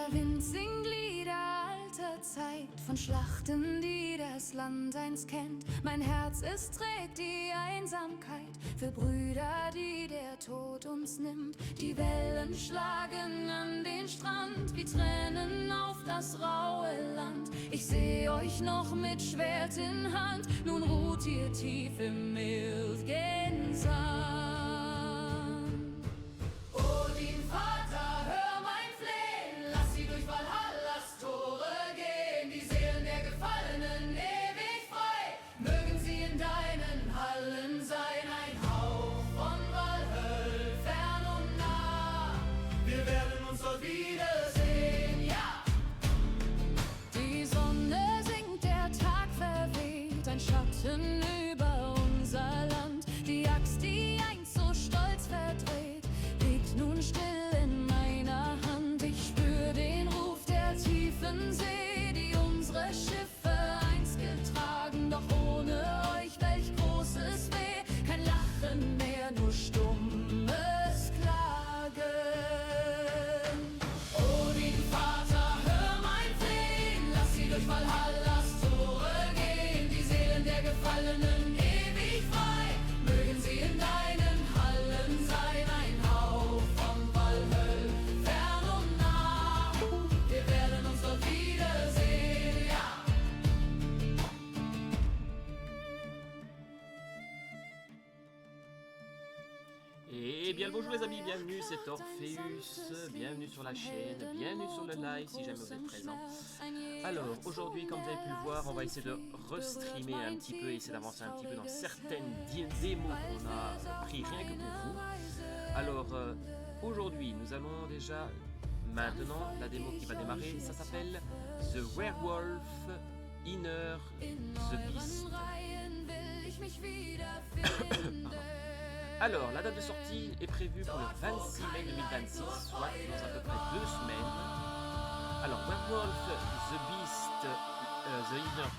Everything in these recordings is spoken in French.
Der Wind singt Lieder alter Zeit, von Schlachten, die das Land einst kennt. Mein Herz, es trägt die Einsamkeit für Brüder, die der Tod uns nimmt. Die Wellen schlagen an den Strand wie Tränen auf das raue Land. Ich seh euch noch mit Schwert in Hand, nun ruht ihr tief im milden Sand. Odin, Vater, hör mein Flehen, lass sie durch Valhallas Tore gehen, die Seelen der Gefallenen ewig frei, mögen sie in deinen Hallen sein, ein Hauch von Valhöll, fern und nah, wir werden uns dort wiedersehen, ja! Die Sonne sinkt, der Tag verweht, ein Schatten über unser Land, die Axt, die einst so stolz verdreht, liegt nun still in meiner Hand. Ich spür den Ruf der tiefen See, die unsere Schiffe einst getragen. Doch ohne euch, welch großes Weh, kein Lachen mehr, nur stummes Klagen. Odin, Vater, hör mein Flehen, lass sie durch Valhallas Tore gehen, die Seelen der Gefallenen ewig frei, mögen sie in deinen Hallen sein, ein Hauch vom Valhöll, fern und nah, wir werden uns dort wiedersehen, ja! Et bien le bonjour les amis, bienvenue, c'est Orpheus, bienvenue sur la chaîne, bienvenue sur le live si jamais vous êtes présents. Alors aujourd'hui, comme vous avez pu le voir, on va essayer de restreamer un petit peu, essayer d'avancer un petit peu dans certaines démos qu'on a pris rien que pour vous. Alors aujourd'hui, nous allons déjà, maintenant, la démo qui va démarrer, ça s'appelle The Werewolf Inner the Beast. Pardon. Alors, la date de sortie est prévue pour le 26 mai 2026, soit dans à peu près 2 semaines. Alors, Werewolf The Inner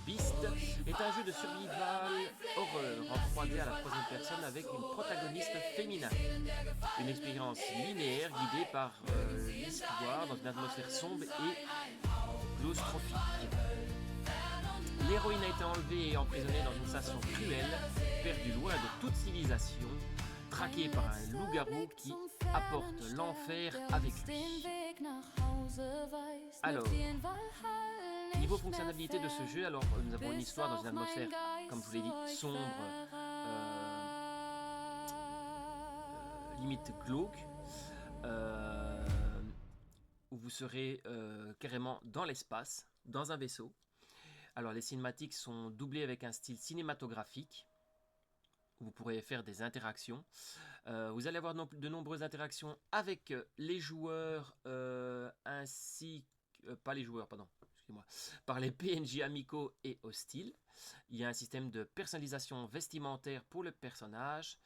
Beast est un jeu de survival horreur en 3D à la troisième personne avec une protagoniste féminin. Une expérience linéaire guidée par l'histoire dans une atmosphère sombre et claustrophique. L'héroïne a été enlevée et emprisonnée dans une station cruelle, perdue loin de toute civilisation, traquée par un loup-garou qui apporte l'enfer avec lui. Alors, niveau fonctionnalité de ce jeu, alors nous avons une histoire dans une atmosphère, comme je vous l'ai dit, sombre, limite glauque, où vous serez carrément dans l'espace, dans un vaisseau. Alors les cinématiques sont doublées avec un style cinématographique. Vous pourrez faire des interactions. Vous allez avoir de nombreuses interactions avec les joueurs ainsi que... pas les joueurs, pardon. Excusez-moi. Par les PNJ amicaux et hostiles. Il y a un système de personnalisation vestimentaire pour le personnage.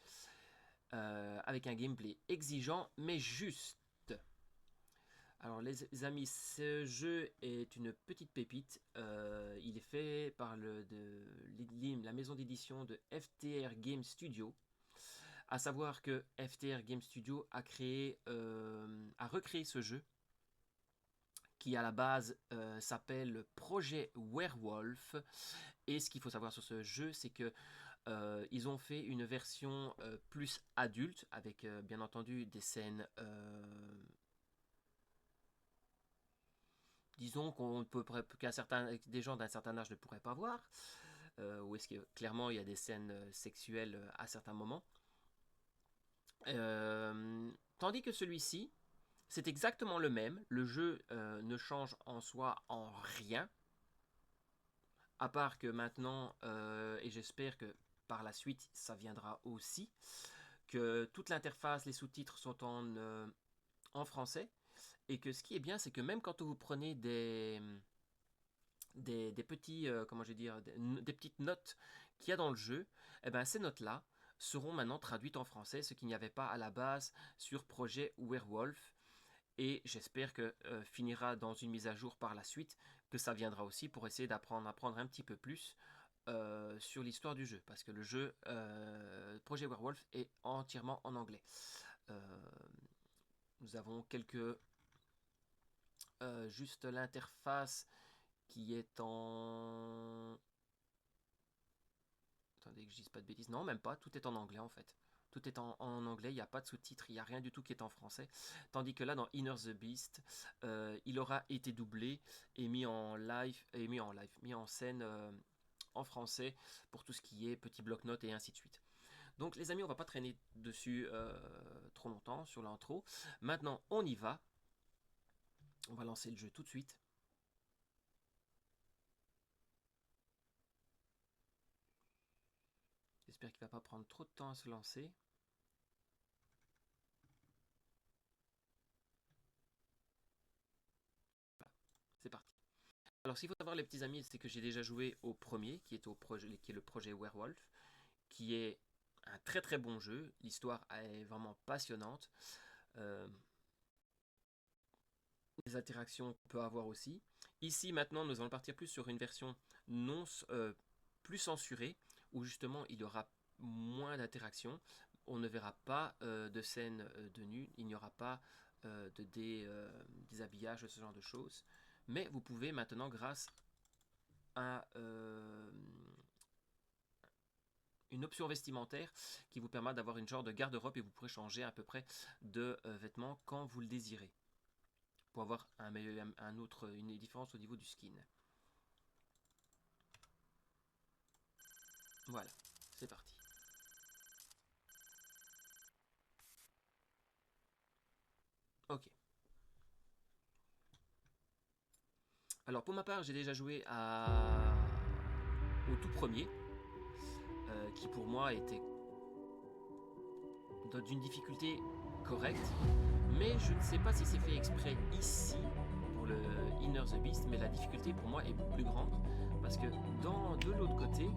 Avec un gameplay exigeant mais juste. Alors les amis, ce jeu est une petite pépite. Il est fait par la maison d'édition de FTR Game Studio. À savoir que FTR Game Studio a recréé ce jeu qui à la base s'appelle Projet Werewolf. Et ce qu'il faut savoir sur ce jeu, c'est que ils ont fait une version plus adulte avec bien entendu des scènes... disons des gens d'un certain âge ne pourraient pas voir, ou est-ce que clairement il y a des scènes sexuelles à certains moments. Tandis que celui-ci, c'est exactement le même. Le jeu ne change en soi en rien, à part que maintenant, et j'espère que par la suite ça viendra aussi, que toute l'interface, les sous-titres sont en français. Et que ce qui est bien, c'est que même quand vous prenez des petits, des petites notes qu'il y a dans le jeu, eh ben, ces notes-là seront maintenant traduites en français, ce qu'il n'y avait pas à la base sur Projet Werewolf. Et j'espère que finira dans une mise à jour par la suite, que ça viendra aussi pour essayer d'apprendre un petit peu plus sur l'histoire du jeu. Parce que le jeu Projet Werewolf est entièrement en anglais. Nous avons quelques juste l'interface qui est en... Attendez que je dise pas de bêtises. Non, même pas. Tout est en anglais en fait. Tout est en anglais. Il n'y a pas de sous-titres. Il n'y a rien du tout qui est en français. Tandis que là, dans Inner the Beast, il aura été doublé et mis en mis en scène en français pour tout ce qui est petit bloc-notes et ainsi de suite. Donc les amis, on va pas traîner dessus trop longtemps sur l'intro. Maintenant, on y va. On va lancer le jeu tout de suite. J'espère qu'il ne va pas prendre trop de temps à se lancer. Voilà, c'est parti. Alors, ce qu'il faut savoir, les petits amis, c'est que j'ai déjà joué au premier, qui est le projet Werewolf, qui est un très très bon jeu. L'histoire est vraiment passionnante. Euh, les interactions qu'on peut avoir aussi. Ici, maintenant, nous allons partir plus sur une version non, plus censurée, où justement il y aura moins d'interactions. On ne verra pas de scène de nu, il n'y aura pas de déshabillage, ce genre de choses. Mais vous pouvez maintenant, grâce à une option vestimentaire qui vous permet d'avoir une genre de garde-robe et vous pourrez changer à peu près de vêtements quand vous le désirez pour avoir une différence au niveau du skin. Voilà, c'est parti. Ok. Alors pour ma part, j'ai déjà joué au tout premier, qui pour moi était d'une difficulté correcte, mais je ne sais pas si c'est fait exprès ici pour le Inner the Beast, mais la difficulté pour moi est plus grande parce que de l'autre côté,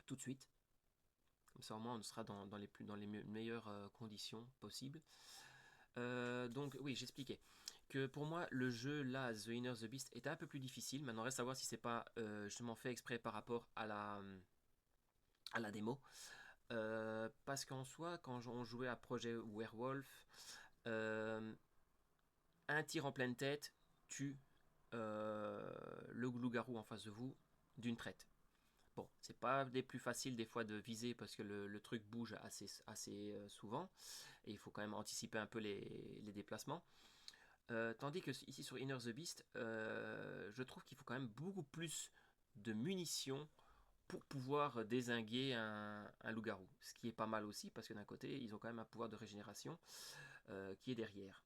tout de suite. Comme ça au moins on sera dans les meilleures conditions possibles. Donc oui, j'expliquais que pour moi le jeu là, The Inner the Beast, était un peu plus difficile. Maintenant reste à voir si c'est pas justement fait exprès par rapport à la démo. Parce qu'en soi, quand on jouait à Projet Werewolf, un tir en pleine tête tue le loup-garou en face de vous d'une traite. Bon, c'est pas des plus faciles des fois de viser parce que le truc bouge assez souvent et il faut quand même anticiper un peu les déplacements. Tandis que ici sur Inner the Beast, je trouve qu'il faut quand même beaucoup plus de munitions pour pouvoir dézinguer un loup-garou. Ce qui est pas mal aussi parce que d'un côté, ils ont quand même un pouvoir de régénération qui est derrière.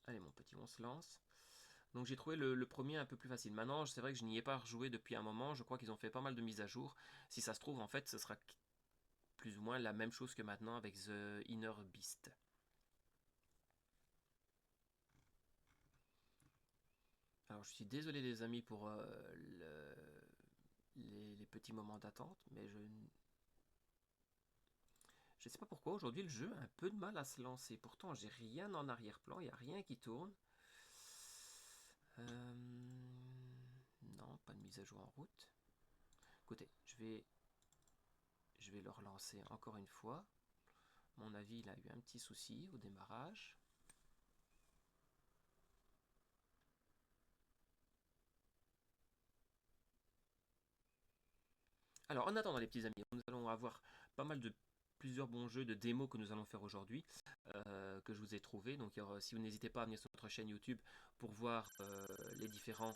Allez mon petit, on se lance. Donc j'ai trouvé le premier un peu plus facile. Maintenant, c'est vrai que je n'y ai pas rejoué depuis un moment. Je crois qu'ils ont fait pas mal de mises à jour. Si ça se trouve, en fait, ce sera plus ou moins la même chose que maintenant avec The Inner Beast. Alors je suis désolé les amis pour les petits moments d'attente, mais je ne sais pas pourquoi aujourd'hui le jeu a un peu de mal à se lancer. Pourtant j'ai rien en arrière-plan, il n'y a rien qui tourne. Non, pas de mise à jour en route. Écoutez, je vais le relancer encore une fois. À mon avis, il a eu un petit souci au démarrage. Alors, en attendant les petits amis, nous allons avoir pas mal de plusieurs bons jeux de démos que nous allons faire aujourd'hui, que je vous ai trouvé. Donc, si vous n'hésitez pas à venir sur notre chaîne YouTube pour voir les différents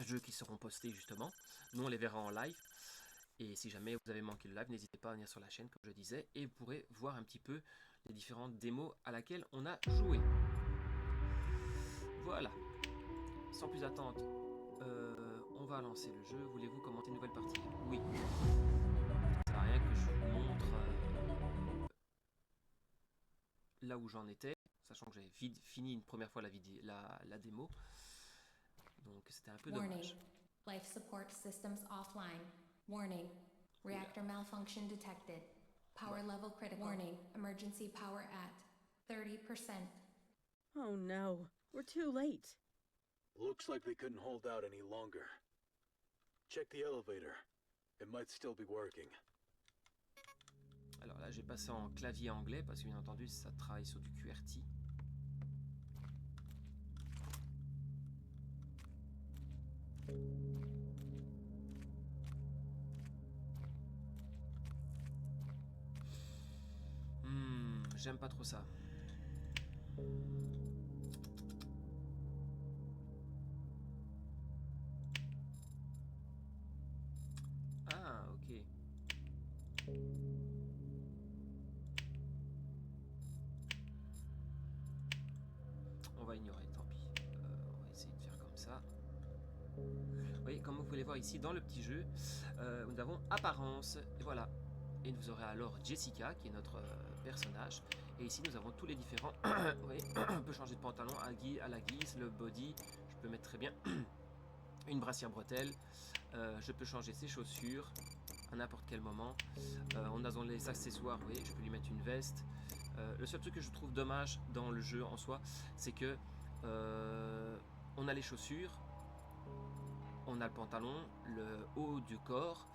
jeux qui seront postés justement. Nous, on les verra en live. Et si jamais vous avez manqué le live, n'hésitez pas à venir sur la chaîne, comme je disais, et vous pourrez voir un petit peu les différentes démos à laquelle on a joué. Voilà. Sans plus attendre, on va lancer le jeu. Voulez-vous commenter une nouvelle partie? Oui. Ça sert à rien que je vous montre là où j'en étais, sachant que j'avais fini une première fois la démo. Donc c'était un peu dommage. Life support systems offline. Warning. Reactor malfunction detected. Power level critical. Warning. Emergency power at 30%. Oh no, we're too late. Looks like they couldn't hold out any longer. Check the elevator. It might still be working. Alors là, j'ai passé en clavier anglais parce que bien entendu, ça travaille sur du QWERTY. J'aime pas trop ça. Ah, ok. On va ignorer, tant pis. On va essayer de faire comme ça. Oui, comme vous pouvez le voir ici dans le petit jeu, nous avons apparence, et voilà. Et vous aurez alors Jessica, qui est notre personnage. Et ici, nous avons tous les différents... oui, on peut changer de pantalon à la guise, le body. Je peux mettre très bien une brassière bretelle. Je peux changer ses chaussures à n'importe quel moment. On a dans les accessoires, oui, je peux lui mettre une veste. Le seul truc que je trouve dommage dans le jeu en soi, c'est que on a les chaussures, on a le pantalon, le haut du corps.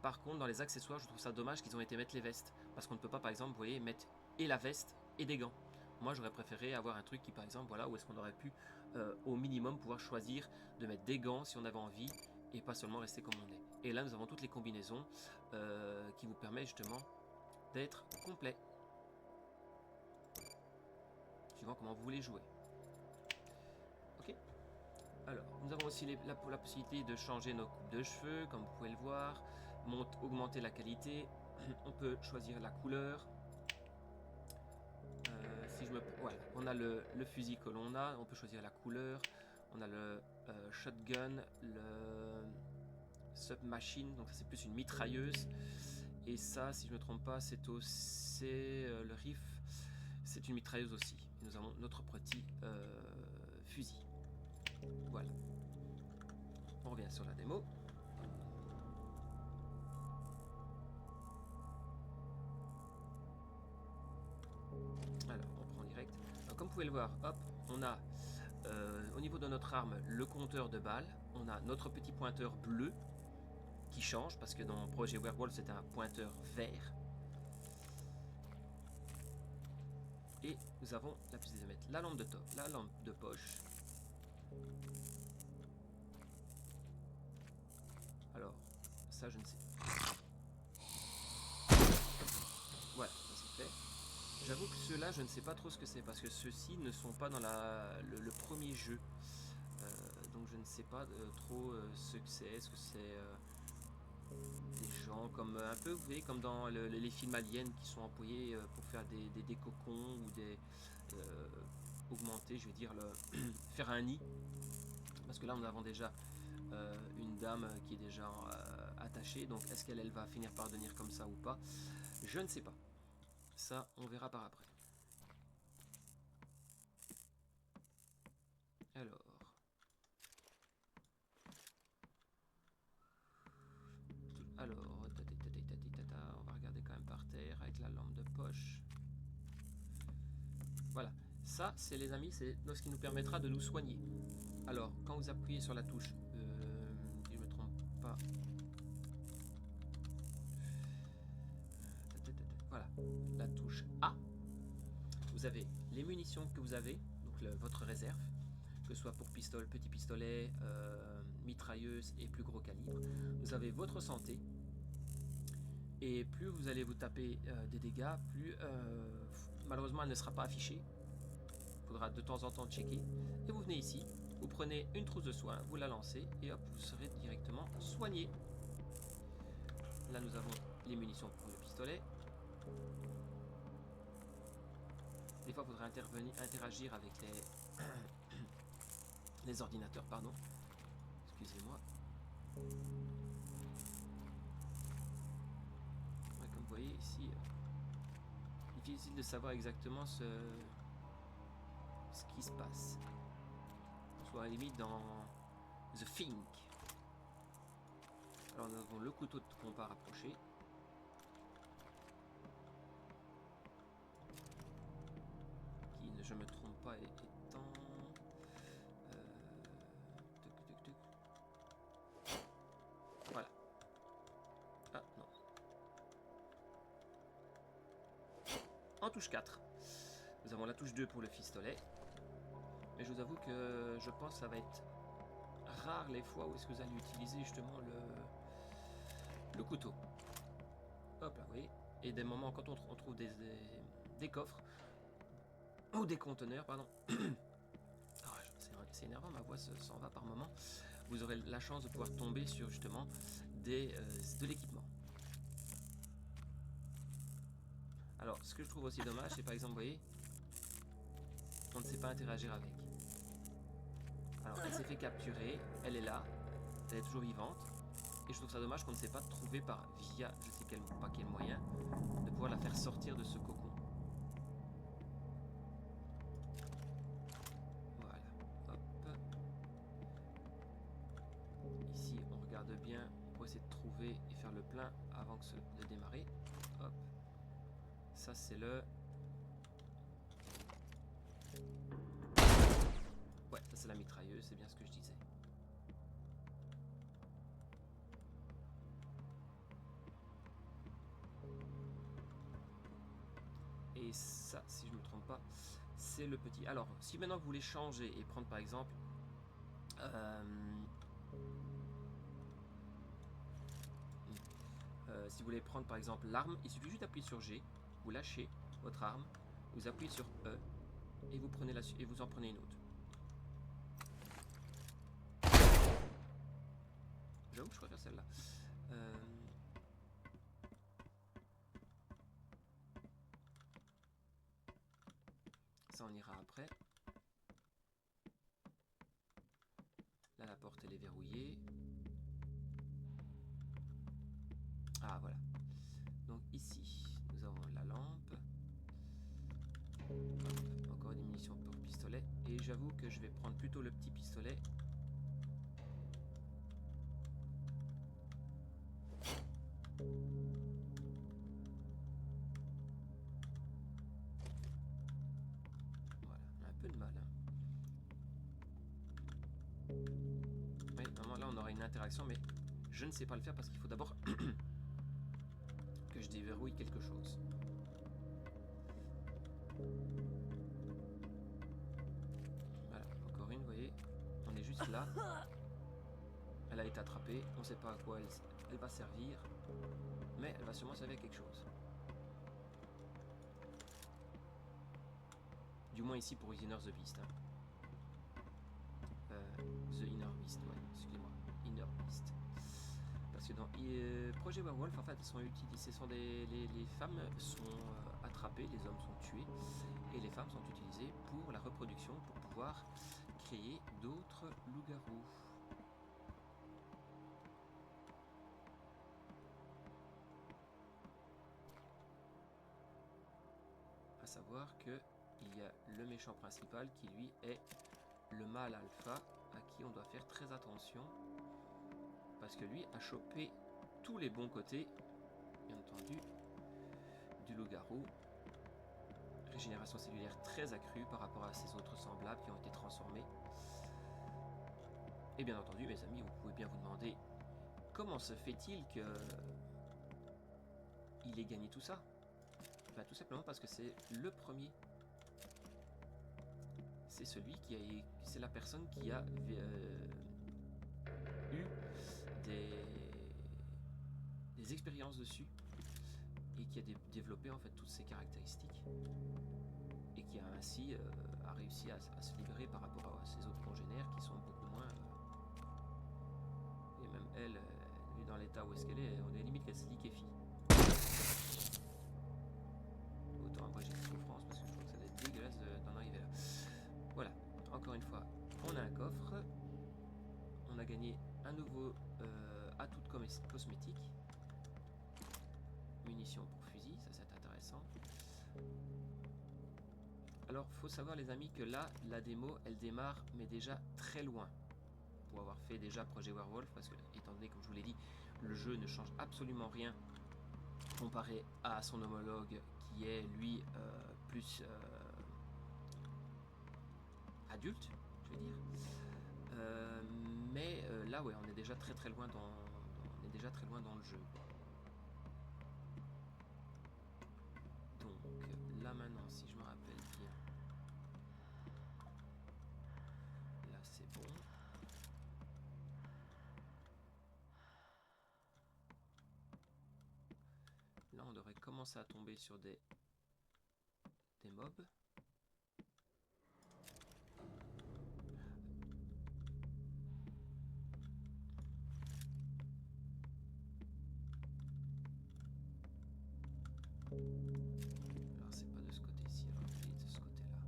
Par contre, dans les accessoires, je trouve ça dommage qu'ils ont été mettre les vestes, parce qu'on ne peut pas, par exemple, vous voyez, mettre et la veste et des gants. Moi, j'aurais préféré avoir un truc qui, par exemple, voilà, où est-ce qu'on aurait pu au minimum pouvoir choisir de mettre des gants si on avait envie et pas seulement rester comme on est. Et là, nous avons toutes les combinaisons qui vous permettent justement d'être complet, suivant comment vous voulez jouer. Ok. Alors, nous avons aussi la possibilité de changer nos coupes de cheveux, comme vous pouvez le voir, augmenter la qualité. On peut choisir la couleur. Voilà, on a le fusil que l'on a, on peut choisir la couleur. On a le shotgun, le submachine, donc ça c'est plus une mitrailleuse. Et ça, si je ne me trompe pas, c'est aussi le rifle, c'est une mitrailleuse aussi. Et nous avons notre petit fusil. Voilà. On revient sur la démo. Alors, on prend direct. Alors, comme vous pouvez le voir, hop, on a au niveau de notre arme le compteur de balles. On a notre petit pointeur bleu qui change parce que dans Projet Werewolf c'était un pointeur vert. Et nous avons la possibilité de mettre la lampe de top, la lampe de poche. Alors, ça je ne sais pas. Voilà, ça c'est fait. J'avoue que ceux-là, je ne sais pas trop ce que c'est, parce que ceux-ci ne sont pas dans le premier jeu. Donc je ne sais pas trop ce que c'est. Est-ce que c'est des gens comme un peu, vous voyez, comme dans les films aliens qui sont employés pour faire des cocons ou des... augmenter, je vais dire, faire un nid. Parce que là, nous avons déjà une dame qui est déjà attachée. Donc est-ce qu'elle va finir par devenir comme ça ou pas? Je ne sais pas. Ça, on verra par après. Alors. On va regarder quand même par terre avec la lampe de poche. Voilà. Ça, c'est les amis, c'est ce qui nous permettra de nous soigner. Alors, quand vous appuyez sur la touche, si je ne me trompe pas. Voilà, la touche A. Vous avez les munitions que vous avez, donc votre réserve, que ce soit pour pistolet, petit pistolet, mitrailleuse et plus gros calibre. Vous avez votre santé. Et plus vous allez vous taper des dégâts, plus malheureusement elle ne sera pas affichée. Il faudra de temps en temps checker. Et vous venez ici, vous prenez une trousse de soins, vous la lancez et hop, vous serez directement soigné. Là nous avons les munitions pour le pistolet. des fois, il faudrait interagir avec les ordinateurs, pardon. Excusez-moi. Ouais, comme vous voyez ici, difficile de savoir exactement ce qui se passe. On soit à la limite dans The Think. Alors nous avons le couteau de compas rapproché. Qui, je me trompe pas, étant... Voilà. Ah non. En touche 4. Nous avons la touche 2 pour le pistolet. Mais je vous avoue que je pense que ça va être rare les fois où est-ce que vous allez utiliser justement le couteau. Hop là, vous voyez. Et des moments quand on trouve des coffres ou des conteneurs, pardon. C'est énervant, ma voix s'en va par moment. Vous aurez la chance de pouvoir tomber sur justement de l'équipement. Alors, ce que je trouve aussi dommage, c'est par exemple, vous voyez, on ne sait pas interagir avec. Alors, elle s'est fait capturer, elle est là, elle est toujours vivante, et je trouve ça dommage qu'on ne sait pas trouver via, je sais pas quel moyen, de pouvoir la faire sortir de ce cocon. Voilà, hop. Ici, on regarde bien pour essayer de trouver et faire le plein avant de démarrer. Hop. Ça, c'est le... Ouais, ça c'est la mitrailleuse, c'est bien ce que je disais. Et ça, si je ne me trompe pas, c'est le petit. Alors, si maintenant vous voulez changer et prendre par exemple... si vous voulez prendre par exemple l'arme, il suffit juste d'appuyer sur G, vous lâchez votre arme, vous appuyez sur E et vous prenez et vous en prenez une autre. J'avoue que je préfère celle-là. Ça on ira après. Là la porte elle est verrouillée. Ah voilà. Donc ici nous avons la lampe. Hop, encore des munitions pour pistolet. Et j'avoue que je vais prendre plutôt le petit pistolet. Voilà, on a un peu de mal. Oui, vraiment là on aura une interaction, mais je ne sais pas le faire parce qu'il faut d'abord que je déverrouille quelque chose. Voilà, encore une, vous voyez, on est juste là. Elle a été attrapée, on ne sait pas à quoi elle va servir, mais elle va sûrement servir à quelque chose. Du moins ici pour Inner the Beast. Hein. The Inner Beast, ouais, excusez-moi, Inner Beast. Parce que dans Projet Werewolf, en fait, elles sont utilisées, les femmes sont attrapées, les hommes sont tués, et les femmes sont utilisées pour la reproduction, pour pouvoir créer d'autres loups-garous. À savoir que il y a le méchant principal qui lui est le mâle alpha à qui on doit faire très attention parce que lui a chopé tous les bons côtés, bien entendu, du loup-garou. Régénération cellulaire très accrue par rapport à ses autres semblables qui ont été transformés. Et bien entendu, mes amis, vous pouvez bien vous demander comment se fait-il que il ait gagné tout ça? Ben, tout simplement parce que c'est le premier. C'est celui qui a, c'est la personne qui a eu des expériences dessus et qui a développé en fait toutes ces caractéristiques et qui a ainsi a réussi à se libérer par rapport à ses autres congénères qui sont beaucoup moins et même elle est dans l'état où est-ce qu'elle est, on est limite qu'elle se liquéfie. Autant après j'ai des souffrances parce que je trouve que ça doit être dégueulasse cosmétiques. Munitions pour fusil, ça c'est intéressant. Alors, faut savoir les amis que là, la démo, elle démarre, mais déjà très loin. Pour avoir fait déjà Projet Werewolf, parce que, étant donné, comme je vous l'ai dit, le jeu ne change absolument rien comparé à son homologue qui est, lui, plus adulte, je vais dire. Mais là, ouais, on est déjà très loin dans le jeu. Donc, là maintenant, si je me rappelle bien, là c'est bon. Là, on devrait commencer à tomber sur des mobs. Alors, c'est pas de ce côté-ci, alors je vais de ce côté-là.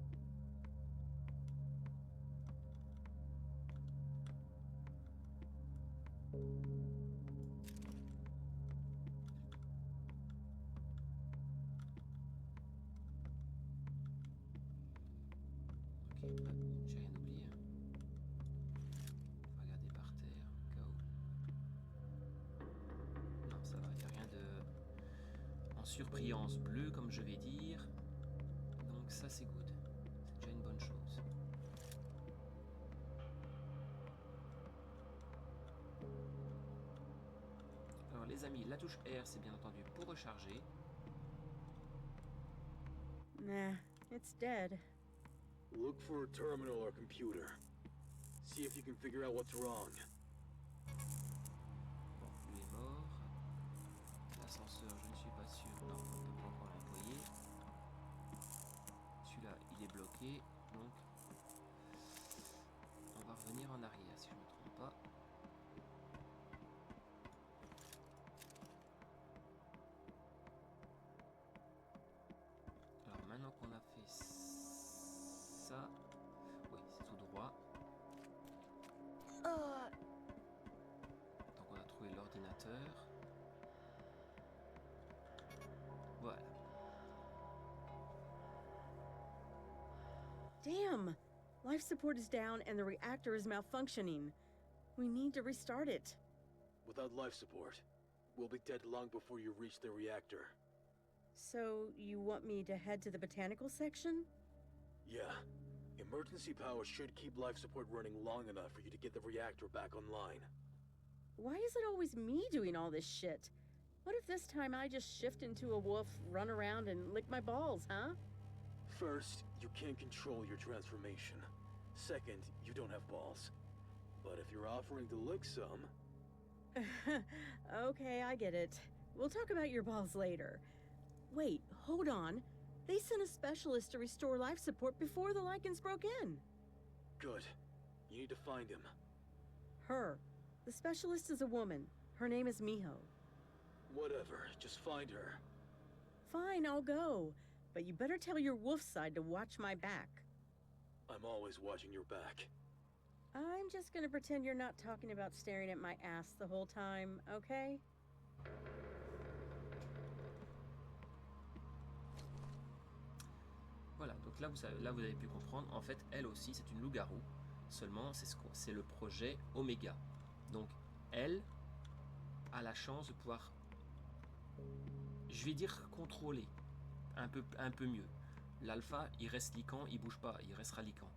Ok, j'ai rien oublié. Regardez par terre, au cas où. Non, ça va, il n'y a rien de... en surbrillance bleue, comme je vais dire. Donc ça, c'est good. C'est déjà une bonne chose. Alors les amis, la touche R, c'est bien entendu pour recharger. Nah, it's dead. Look for a terminal or computer. See if you can figure out what's wrong. Bon, lui est mort. L'ascenseur, je ne suis pas sûr. Non, on ne peut pas encore l'employer. Celui-là, il est bloqué. Donc, on va revenir en arrière si je ne me trompe pas. Alors, maintenant qu'on a fait ça, oui, c'est tout droit. Donc, on a trouvé l'ordinateur. Voilà. Damn! Life support is down and the reactor is malfunctioning. We need to restart it. Without life support, we'll be dead long before you reach the reactor. So, you want me to head to the botanical section? Yeah. Emergency power should keep life support running long enough for you to get the reactor back online. Why is it always me doing all this shit? What if this time I just shift into a wolf, run around, and lick my balls, huh? First, you can't control your transformation. Second, you don't have balls. But if you're offering to lick some... Okay, I get it. We'll talk about your balls later. Wait, hold on. They sent a specialist to restore life support before the Lycans broke in. Good. You need to find him. Her. The specialist is a woman. Her name is Miho. Whatever, just find her. Fine, I'll go. But you better tell your wolf side to watch my back. I'm always watching your back. I'm just gonna pretend you're not talking about staring at my ass the whole time, okay? Voilà, donc là vous avez pu comprendre, en fait, elle aussi, c'est une loup-garou. Seulement, c'est le projet Omega. Donc, elle a la chance de pouvoir, je vais dire, contrôler un peu mieux. L'alpha, il reste liquant, il bouge pas, il restera liquant.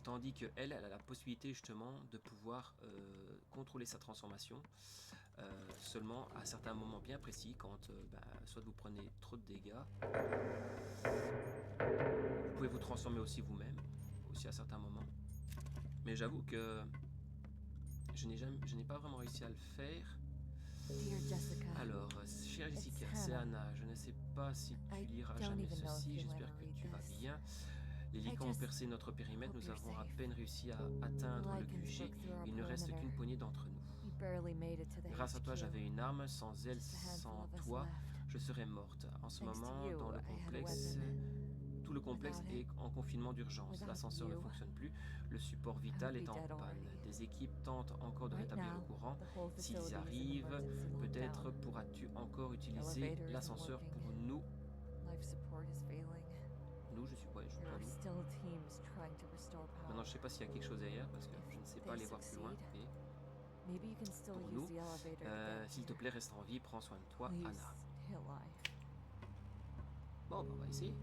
Tandis que elle a la possibilité justement de pouvoir contrôler sa transformation seulement à certains moments bien précis, quand soit vous prenez trop de dégâts, vous pouvez vous transformer aussi vous-même, aussi à certains moments. Mais j'avoue que je n'ai pas vraiment réussi à le faire. Dear Jessica, Alors, chère Jessica, It's c'est Hannah. Anna. Je ne sais pas si I tu liras don't jamais even know if ceci. you'd J'espère wanna que read tu vas this. bien. Les I Lycans ont just percé notre périmètre. hope Nous you're avons à safe. peine réussi à atteindre le Lycans QG. broke through our Il ne reste perimeter. qu'une poignée d'entre nous. We barely made it to the Grâce à toi, HQ. j'avais une arme. Sans elle, Just a handful sans of us toi, left. je serais morte. En ce Thanks to moment, you, dans le I had a complexe, weapon. tout le complexe est en confinement d'urgence. L'ascenseur ne fonctionne plus. Le support vital est en panne. Des équipes tentent encore de rétablir le courant. S'ils y arrivent, peut-être pourras-tu encore utiliser l'ascenseur pour nous. Life support is failing. Nous, je suis pas, je suis There pas are nous. still teams trying to restore power. Maintenant, je sais pas s'il y a quelque chose derrière parce que je ne sais pas aller voir plus loin. Mais Maybe you can still pour use nous, the elevator to get s'il te here. plaît, reste en vie. Prends soin de toi, Please Anna. stay alive. Bon, bah, on va essayer.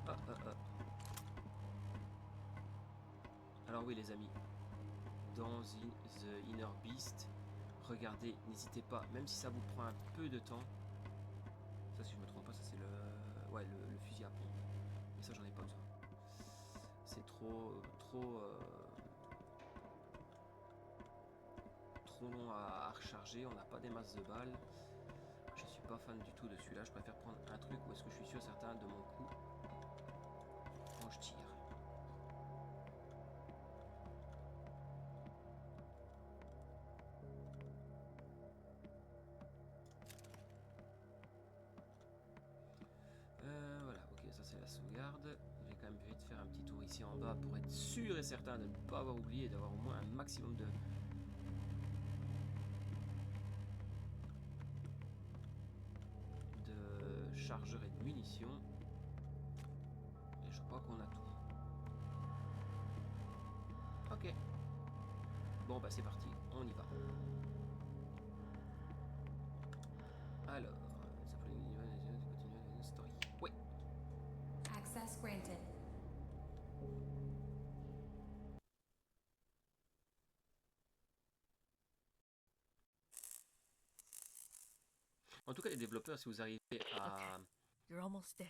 Ah, ah, ah. Alors oui les amis, dans The Inner Beast, regardez, n'hésitez pas, même si ça vous prend un peu de temps, ça si je me trompe pas, ça c'est le fusil à pompe, mais ça j'en ai pas besoin. C'est trop long à recharger, on n'a pas des masses de balles. Je suis pas fan du tout de celui-là, je préfère prendre un truc où est-ce que je suis sûr certain de mon coup quand je tire. Voilà, ok, ça c'est la sauvegarde. Je vais quand même vite faire un petit tour ici en bas pour être sûr et certain de ne pas avoir oublié, d'avoir au moins un maximum de chargeurs et de munitions. Et je crois qu'on a tout. Ok. Bon bah c'est parti, on y va. Alors, ça peut continuer la story. Oui. Access granted. En tout cas, les développeurs, si vous arrivez à... You're almost there.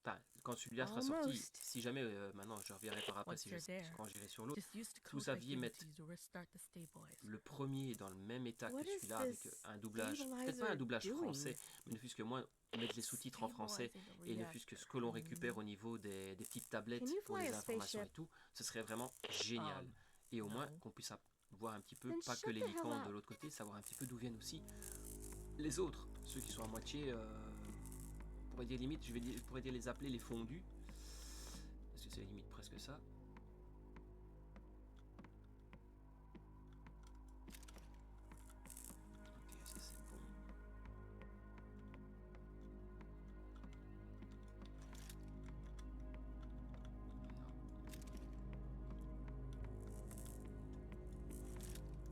Enfin, quand celui-là sera sorti, Almost. si jamais, maintenant je reviendrai par après Once you're there, quand j'irai sur l'autre, Just use the vous code saviez mettre activities to restart the stabilizer. le premier dans le même état What que is celui-là avec this un doublage, peut-être pas un stabilizer doublage doing? français, mais ne fût-ce que moins mettre les sous-titres en français et ne fût-ce que ce que l'on récupère au niveau des petites tablettes Can you pour fly les a informations et spaceship? tout, ce serait vraiment génial. Et au moins no. qu'on puisse voir un petit peu, Then pas shut que les the hell licornes up. de l'autre côté, savoir un petit peu d'où viennent aussi les autres, ceux qui sont à moitié, on pourrait dire limite, je pourrais dire les appeler les fondus, parce que c'est limite presque ça. Ok, ça c'est bon. Non.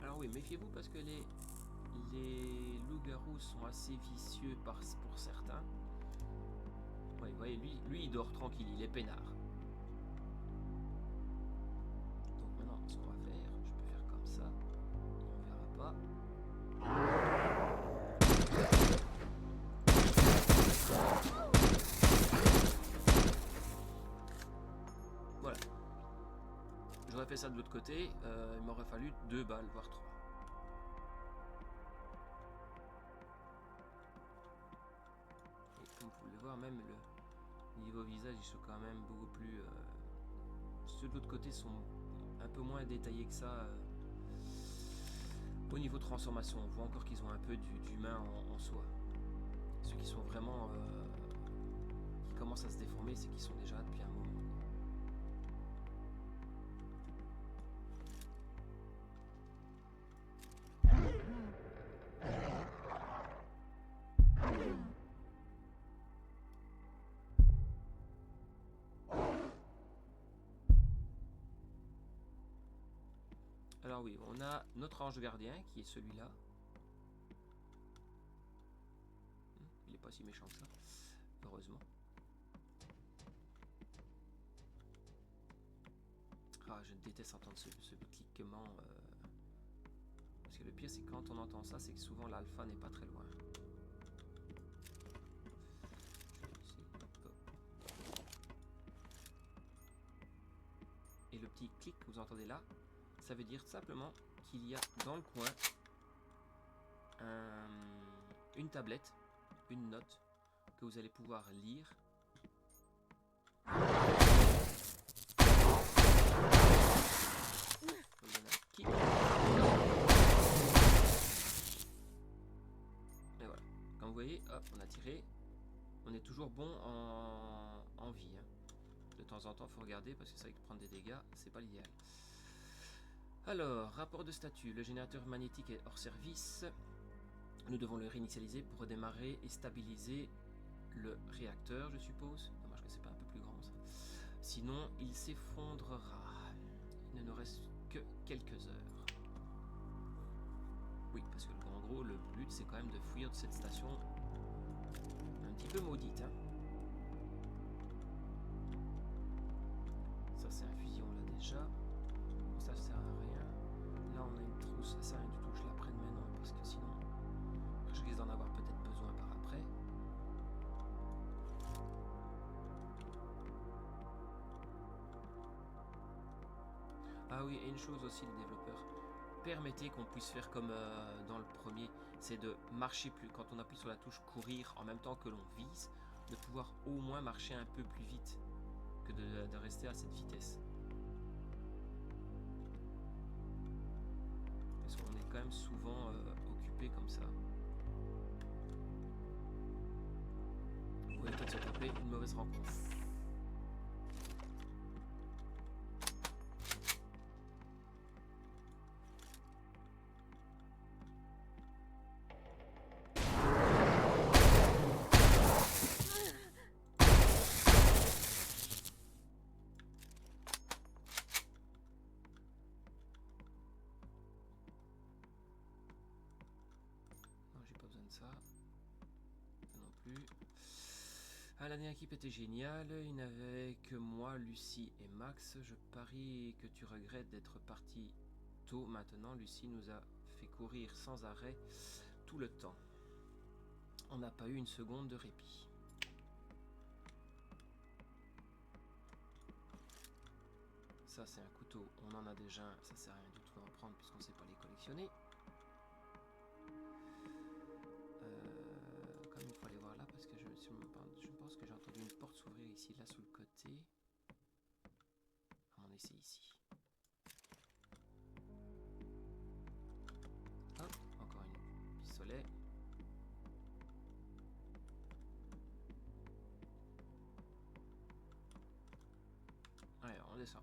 Alors oui, méfiez-vous parce que les loups-garous sont assez vicieux pour certains. Ouais, vous voyez, lui il dort tranquille, il est peinard. Donc maintenant, ce qu'on va faire, je peux faire comme ça, on verra pas. Voilà. J'aurais fait ça de l'autre côté, il m'aurait fallu 2 balles, voire 3. Et comme vous pouvez le voir, même le niveau visage, ils sont quand même beaucoup plus... ceux de l'autre côté sont un peu moins détaillés que ça. Au niveau transformation, on voit encore qu'ils ont un peu d'humain en soi. Ceux qui sont vraiment... qui commencent à se déformer, c'est qu'ils sont déjà là depuis un moment. Alors oui, on a notre ange gardien qui est celui-là. Il est pas si méchant que ça, heureusement. Ah, je déteste entendre ce cliquement. Parce que le pire, c'est que quand on entend ça, c'est que souvent l'alpha n'est pas très loin. Et le petit clic que vous entendez là, ça veut dire simplement qu'il y a dans le coin une tablette, une note que vous allez pouvoir lire. Comme Hop, on a tiré. On est toujours bon en vie. Hein. De temps en temps, il faut regarder parce que c'est vrai que prendre des dégâts, c'est pas l'idéal. Alors, rapport de statut. Le générateur magnétique est hors service. Nous devons le réinitialiser pour redémarrer et stabiliser le réacteur, je suppose. Dommage que c'est pas un peu plus grand ça. Sinon, il s'effondrera. Il ne nous reste que quelques heures. Oui, parce que en gros, le but c'est quand même de fuir de cette station un petit peu maudite. Hein. Ça, c'est un fusil, on l'a déjà. Ça sert à rien. Là, on a une trousse. Ça sert à rien du tout. Je la prenne maintenant parce que sinon, je risque d'en avoir peut-être besoin par après. Ah oui, et une chose aussi, les développeurs. Permettez qu'on puisse faire comme dans le premier, c'est de marcher plus. Quand on appuie sur la touche courir en même temps que l'on vise, de pouvoir au moins marcher un peu plus vite que de rester à cette vitesse. Parce qu'on est quand même souvent occupé comme ça. Oui, peut-être se tromper, une mauvaise rencontre. Ça non plus. Ah, la dernière équipe était géniale. Il n'avait que moi, Lucie et Max. Je parie que tu regrettes d'être parti tôt maintenant. Lucie nous a fait courir sans arrêt tout le temps. On n'a pas eu une seconde de répit. Ça, c'est un couteau. On en a déjà un. Ça sert à rien du tout d'en prendre puisqu'on ne sait pas les collectionner. Comme il faut aller voir là parce que je pense que j'ai entendu une porte s'ouvrir ici, là sous le côté. On essaie ici. Hop, encore une pistolet. Allez, on descend.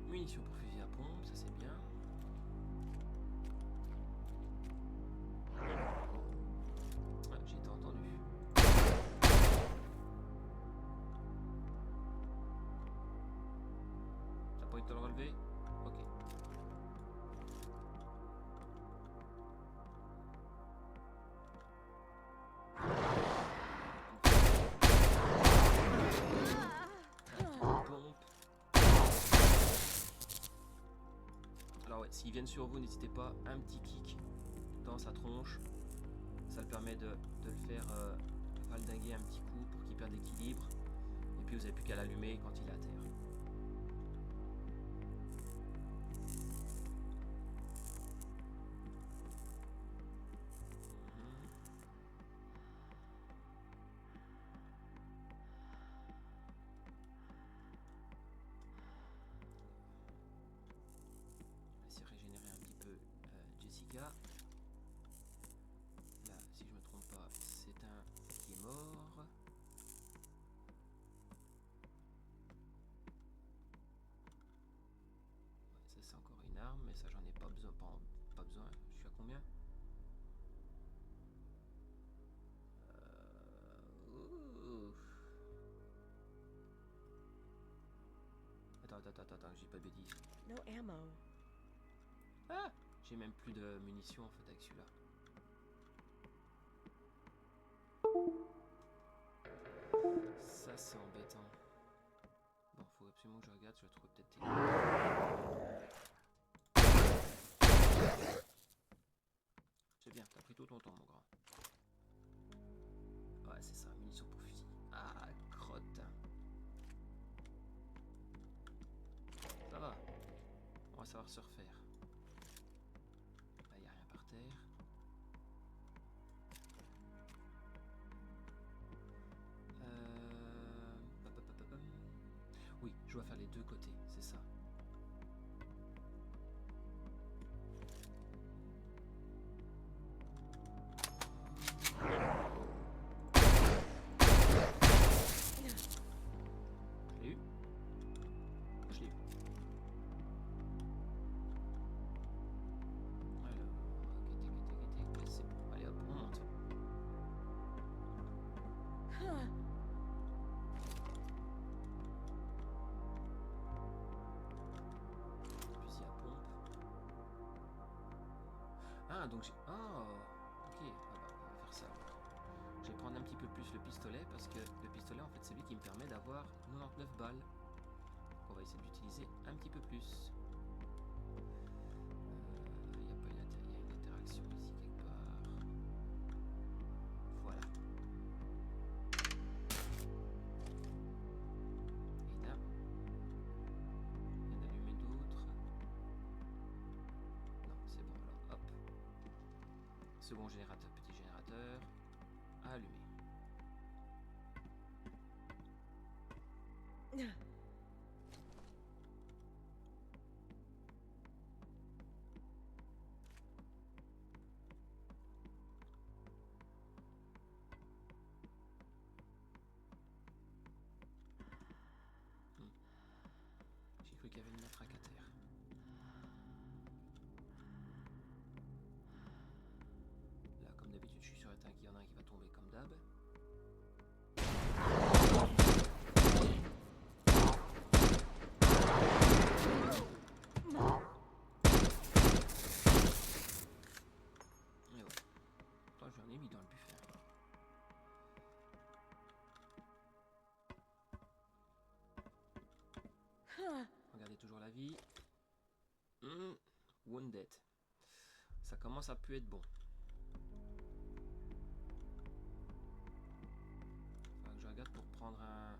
Munitions pour fusil à pompe, ça c'est bien. Ah, j'ai été entendu. T'as pas envie de te le relever? Ok. Alors ouais, s'ils viennent sur vous, n'hésitez pas, un petit kick dans sa tronche. Ça le permet de le faire valdinguer un petit coup pour qu'il perde l'équilibre. Et puis vous n'avez plus qu'à l'allumer quand il est à terre. Jessica. Là, si je me trompe pas, c'est un qui est mort. Ouais, ça c'est encore une arme, mais ça j'en ai pas besoin. Pas besoin. Je suis à combien? Attends, j'ai pas de bêtises. No ammo. Ah! J'ai même plus de munitions en fait avec celui-là. Ça c'est embêtant. Bon, faut absolument que je regarde, je vais trouver peut-être tes... C'est bien, t'as pris tout ton temps mon grand. Ouais c'est ça, munitions pour fusil. Ah, crotte. Ça va. savoir se refaire. Là, il n'y a rien par terre. Papapapapam. Oui, je dois faire les deux côtés, c'est ça. Je l'ai eu. Je l'ai eu. Alors, c'est bon. Allez hop, on monte. Huh. Fusil à pompe. Ah, donc j'ai... Oh, ok. Ah bah, on va faire ça. Je vais prendre un petit peu plus le pistolet parce que le pistolet, en fait, c'est lui qui me permet d'avoir 99 balles. Donc on va essayer d'utiliser un petit peu plus. Il y a une interaction ici quelque part. Voilà. Et là, il y en a allumé d'autres. Non, c'est bon, alors hop. Second générateur, petit générateur. Allumé. J'ai cru qu'il y avait une matraque à terre. Là, comme d'habitude, je suis sûr qu'il y en a un qui va tomber comme d'hab. Et voilà. Attends, j'en ai mis dans le buffet. Regardez toujours la vie. Wounded. Ça commence à plus être bon. Faudra que je regarde pour prendre un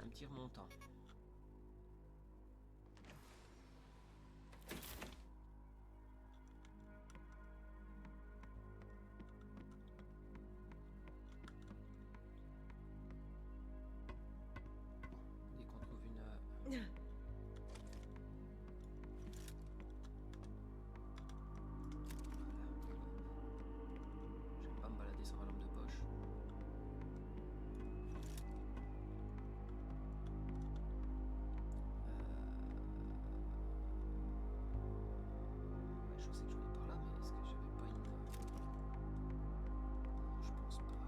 petit remontant. Dès qu'on trouve une... J'aime pas me balader sans ma lampe de poche. Ouais, je sais que j'en ai par là, mais est-ce que j'avais pas une... Non, je pense pas.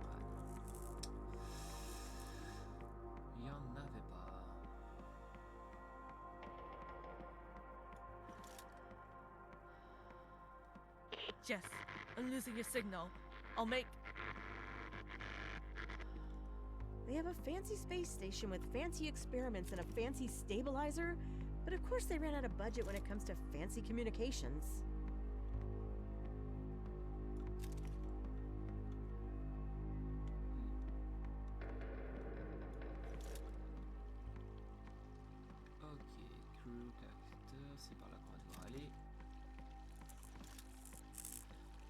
Ah non. Il y en avait pas. Jess, I'm losing your signal. I'll make. They have a fancy space station with fancy experiments and a fancy stabilizer, but of course they ran out of budget when it comes to fancy communications. Ok, crew, caractère, c'est par là qu'on va devoir aller.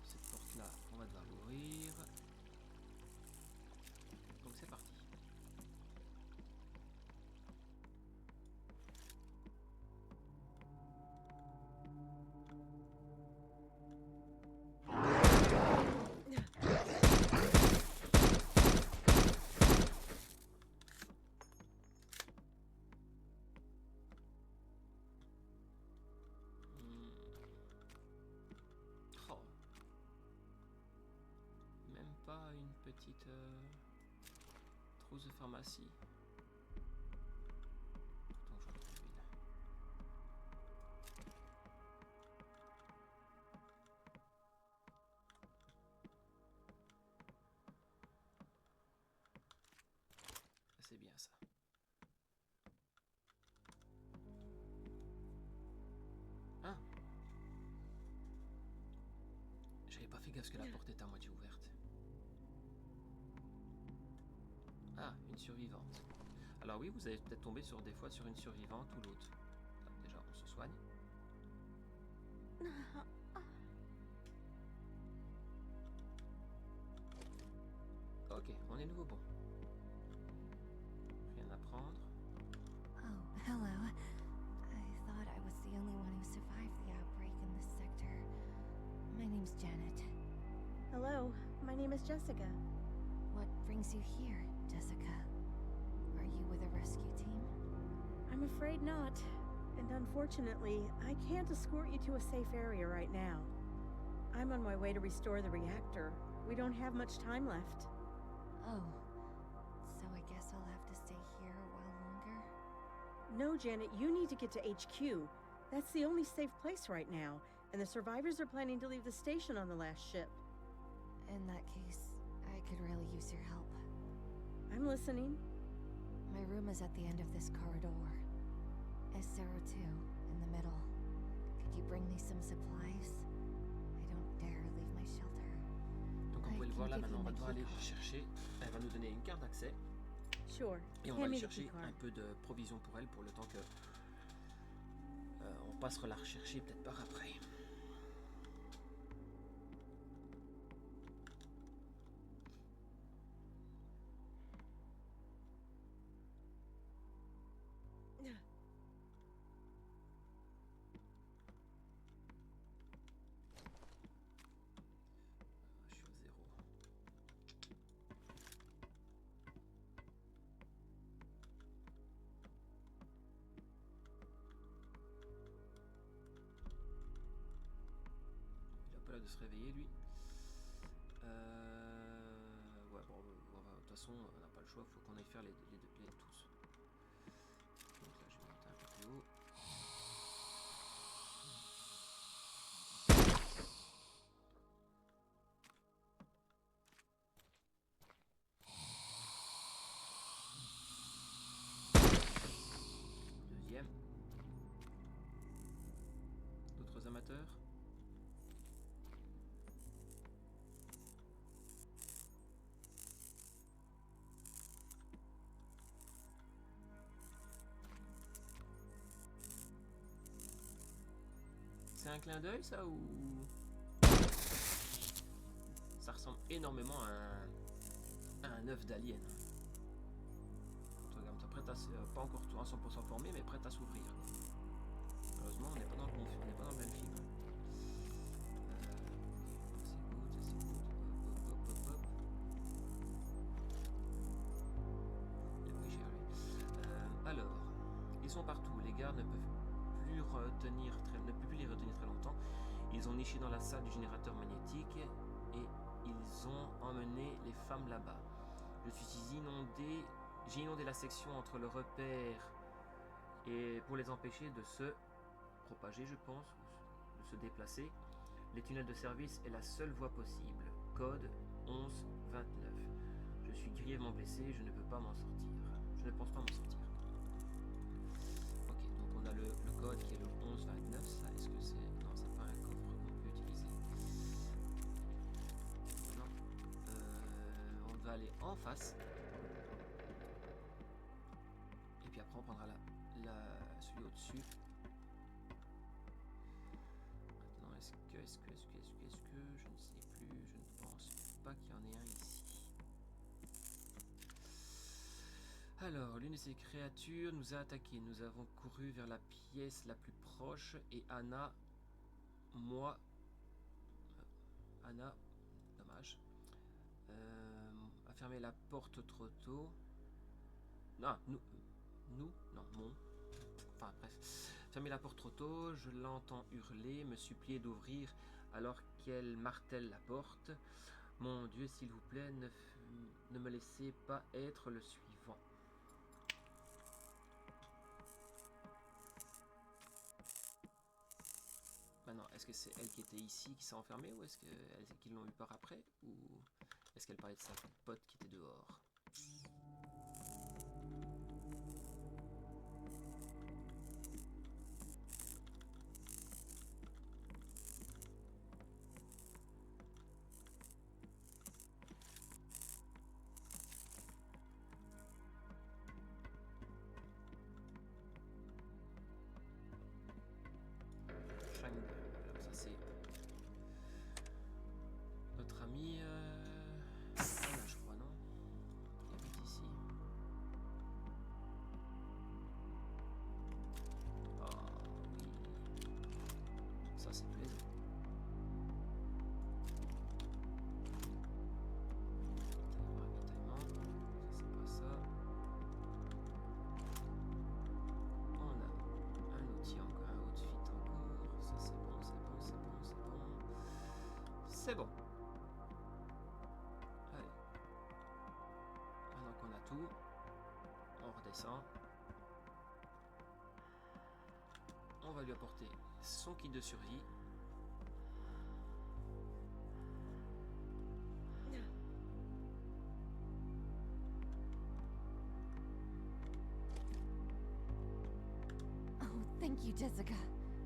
Cette porte-là, on va devoir l'ouvrir. Donc c'est parti. Oh. Même pas une petite trousse de pharmacie. Attends, j'en trouve une. C'est bien ça. Hein? J'avais pas fait gaffe que la porte était à moitié ouverte. Ah, une survivante. Alors oui, vous allez peut-être tomber sur des fois sur une survivante ou l'autre. Déjà, on se soigne. Ok, on est nouveau bon. Rien à prendre. Oh, hello. I thought I was the only one who survived the outbreak in this sector. My name's Janet. Hello, my name is Jessica. What brings you here, Jessica? Are you with a rescue team? I'm afraid not. And unfortunately, I can't escort you to a safe area right now. I'm on my way to restore the reactor. We don't have much time left. Oh, so I guess I'll have to stay here a while longer? No, Janet, you need to get to HQ. That's the only safe place right now, and the survivors are planning to leave the station on the last ship. In that case, I could really use your help. I'm listening. My room is at the end of this corridor. S02, in the middle. Could you bring me some supplies? I don't dare leave my shelter. Donc on peut le voir là I can maintenant, on va give you devoir my aller key card. chercher. Elle va nous donner une carte d'accès Sure. et on Hand va aller me the chercher key card. un peu de provisions pour elle pour le temps que on passera la rechercher peut-être par après. Je suis au 0. Il a pas l'air de se réveiller lui. Ouais, bon, de toute façon, on n'a pas le choix, il faut qu'on aille faire les tous. Donc là, je vais monter un peu plus haut. Deuxième. D'autres amateurs? C'est un clin d'œil ça ou ça ressemble énormément à un œuf d'alien. Regarde, t'es prête à pas encore à 100% formé mais prête à s'ouvrir. Malheureusement on n'est pas dans le bon film, on n'est pas dans le même film. C'est good. Hop. Oui, j'ai allé. Alors, ils sont partout, les gardes ne peuvent plus les retenir très longtemps. Ils ont niché dans la salle du générateur magnétique et ils ont emmené les femmes là-bas. J'ai inondé la section entre le repère et pour les empêcher de se propager, je pense, ou de se déplacer. Les tunnels de service est la seule voie possible. Code 1129. Je suis grièvement blessé, je ne peux pas m'en sortir. Je ne pense pas m'en sortir. Ok, donc on a le code qui est le 1129. Ça, est-ce que c'est... Non, c'est pas un coffre qu'on peut utiliser. Non. On va aller en face. Et puis après on prendra celui au-dessus. Maintenant, est-ce que... Je ne sais plus. Je ne pense pas qu'il y en ait un ici. Alors, l'une de ces créatures nous a attaqués. Nous avons couru vers la pièce la plus proche et Anna, dommage, a fermé la porte trop tôt. Non, enfin bref. Fermé la porte trop tôt, je l'entends hurler, me supplier d'ouvrir alors qu'elle martèle la porte. Mon Dieu, s'il vous plaît, ne me laissez pas être le suivant. Maintenant, est-ce que c'est elle qui était ici qui s'est enfermée ou est-ce qu'ils l'ont eu par après ou est-ce qu'elle parlait de sa pote qui était dehors? C'est bon. Allez. Maintenant qu'on a tout, on redescend. On va lui apporter son kit de survie. Oh, thank you, Jessica.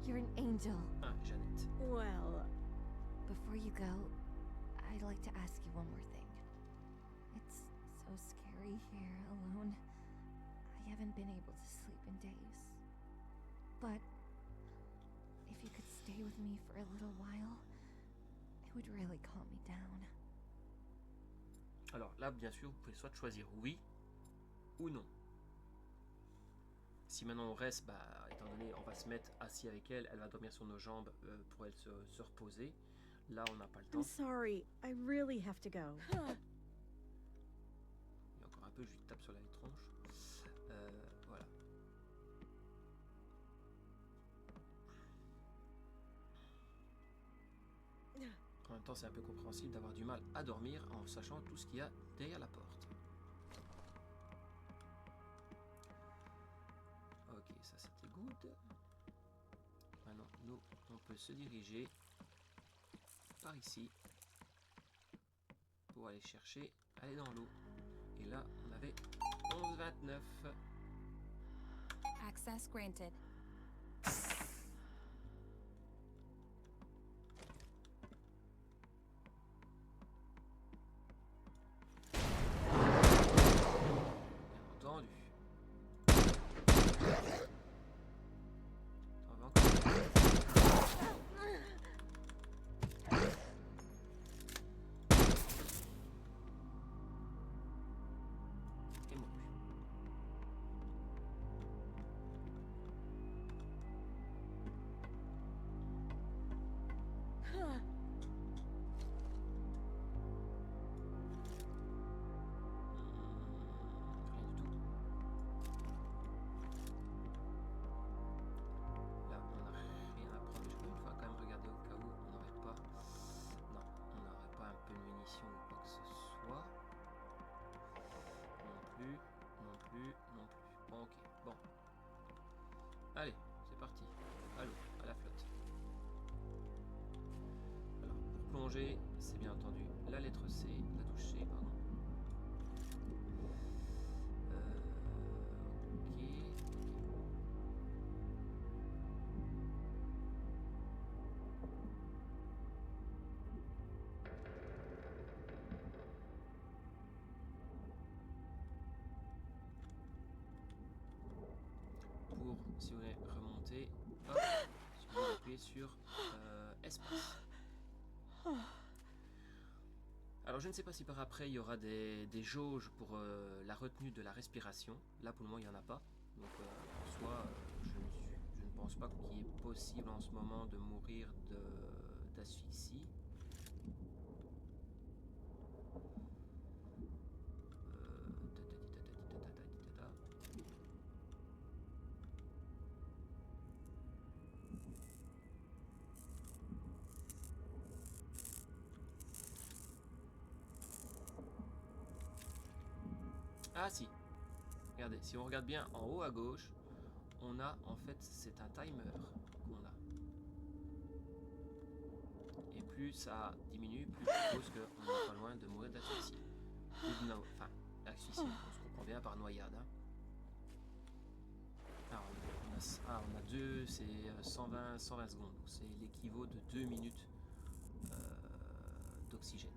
You're an angel. Ah, Jeannette. Well, Before you go, I'd like to ask you one more thing. It's so scary here alone. I haven't been able to sleep in days. But if you could stay with me for a little while, it would really calm me down. Alors là, bien sûr, vous pouvez soit choisir oui ou non. Si maintenant on reste, bah, étant donné on va se mettre assis avec elle, elle va dormir sur nos jambes pour elle se reposer. Là, on n'a pas le temps. I'm sorry. I really have to go. Il y a encore un peu, je lui tape sur la tronche. Voilà. En même temps, c'est un peu compréhensible d'avoir du mal à dormir en sachant tout ce qu'il y a derrière la porte. Ok, ça c'était good. Maintenant, nous, on peut se diriger par ici pour aller chercher, aller dans l'eau. Et là, on avait 11,29. Access granted. Bien entendu. T'en veux encore? Et moi plus. Rien du tout. Là, on n'a rien à prendre. Je vais une fois quand même regarder au cas où on n'aurait pas. Non, on n'aurait pas un peu de munitions ou quoi que ce soit. Non plus, non plus, non plus. Bon, ok, bon. Allez, c'est parti. À l'eau, à la flotte. Alors, pour plonger, c'est bien entendu la lettre C, la touche C, pardon. Ok. Pour, si vous voulez remonter, hop, si vous appuyez sur espace. Alors je ne sais pas si par après il y aura des jauges pour la retenue de la respiration. Là pour le moment il n'y en a pas. Donc en soi je ne pense pas qu'il est possible en ce moment de mourir d'asphyxie. Ah si, regardez, si on regarde bien en haut à gauche, on a en fait, c'est un timer qu'on a. Et plus ça diminue, plus je suppose qu'on n'est pas loin de mourir d'asphyxie. Enfin, l'asphyxie, on se comprend bien par noyade. Hein. Alors, on a deux, c'est 120 secondes, donc c'est l'équivalent de 2 minutes d'oxygène.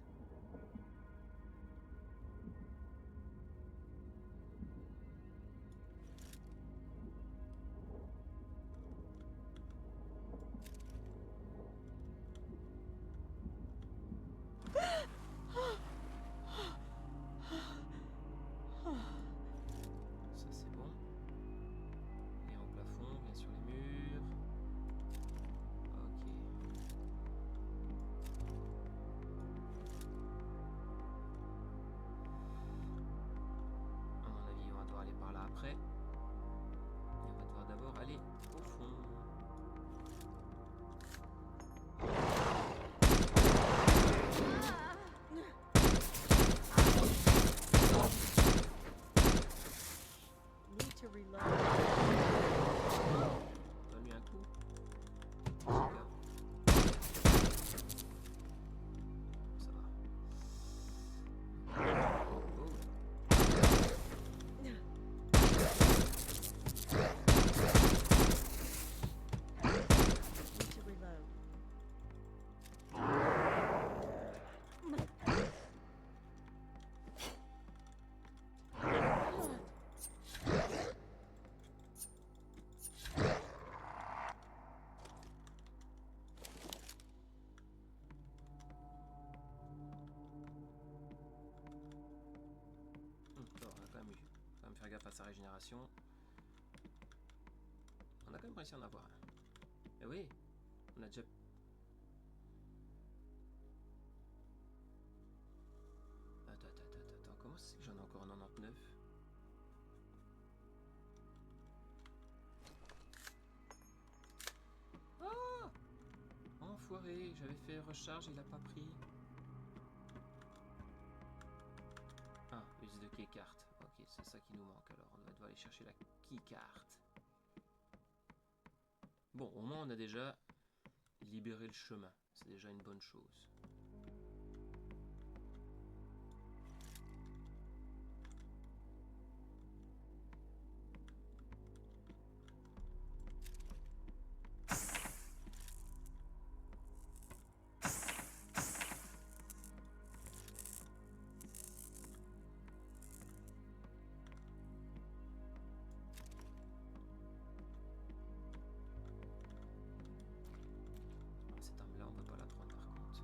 Ça c'est bon. Et au plafond, bien sur les murs. Ok. À mon avis, on va devoir aller par là après. Et on va devoir d'abord aller au fond. faire gaffe à sa régénération. On a quand même réussi à en avoir un. Mais oui, on a déjà... Attends, comment c'est que j'en ai encore 99? Ah! Enfoiré, j'avais fait recharge, il a pas pris. Ah, use de keycard. Ok, c'est ça qui nous manque alors. On va devoir aller chercher la keycard. Bon, au moins on a déjà libéré le chemin. C'est déjà une bonne chose. Cette arme-là, on peut pas la prendre par contre.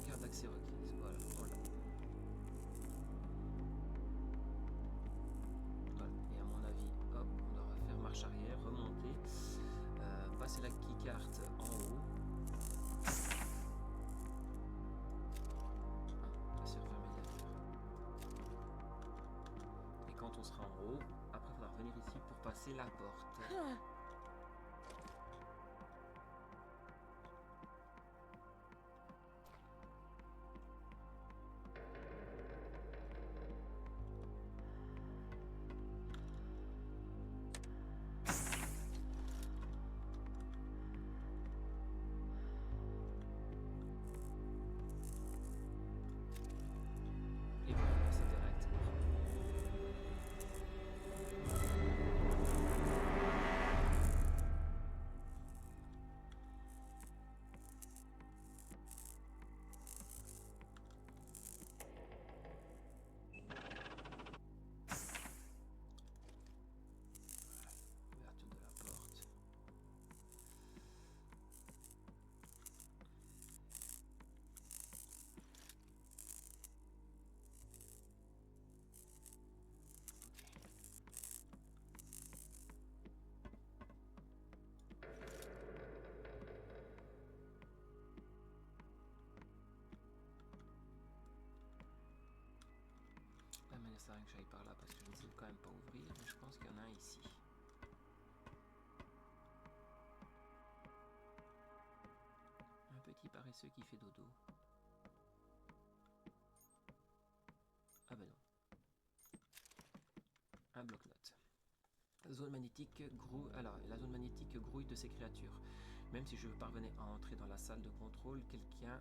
Carte d'accès requise, voilà, on l'a. Voilà, et à mon avis, hop, on doit faire marche arrière, remonter, passer la keycard en haut. Ah, c'est refermé derrière. Et quand on sera en haut, après il faudra revenir ici pour passer la porte. Et voilà, c'est direct. Ouverture de la porte. Ah, mais ça rien que j'aille par là parce que je ne sais quand même pas ouvrir, mais je pense qu'il y en a un ici. Un petit paresseux qui fait dodo. Ah ben non. Un bloc-notes. Zone magnétique alors la zone magnétique grouille de ces créatures. Même si je parvenais à entrer dans la salle de contrôle, quelqu'un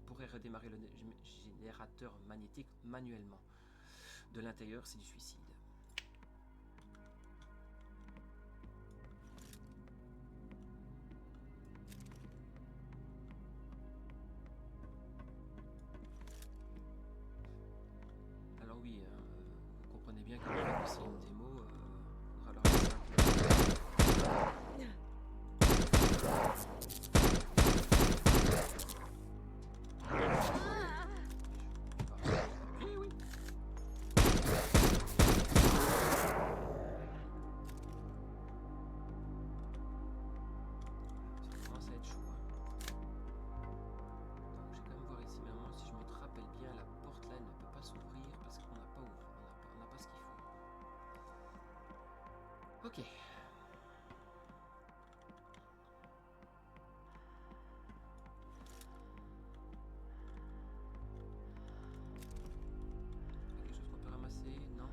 pourrait redémarrer le générateur magnétique manuellement. De l'intérieur, c'est du suicide. Alors oui, vous comprenez bien que c'est une démo, faudra leur laisser un peu. Eh oui. Ça commence à être chaud, hein. Donc je vais quand même voir ici, mais normalement, si je me rappelle bien, la porte là elle ne peut pas s'ouvrir parce qu'on n'a pas ouvert, on n'a pas ce qu'il faut. Ok. Quelque chose qu'on peut ramasser? Non.